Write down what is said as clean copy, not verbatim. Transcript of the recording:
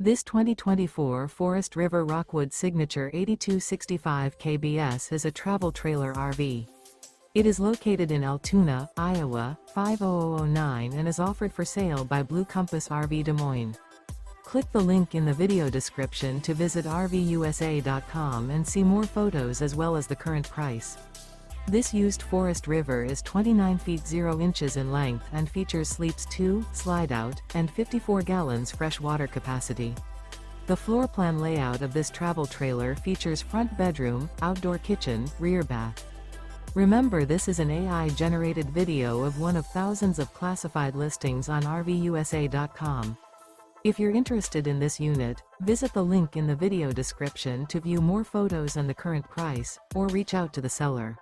This 2024 Forest River Rockwood Signature 8265 kbs is a travel trailer RV. It is located in Altoona, Iowa, 50009 and is offered for sale by Blue Compass RV Des Moines. Click the link in the video description to visit RVUSA.com and see more photos as well as the current price. This used Forest River is 29 feet 0 inches in length and features sleeps 2, slide-out, and 54 gallons fresh water capacity. The floor plan layout of this travel trailer features front bedroom, outdoor kitchen, rear bath. Remember, this is an AI-generated video of one of thousands of classified listings on RVUSA.com. If you're interested in this unit, visit the link in the video description to view more photos and the current price, or reach out to the seller.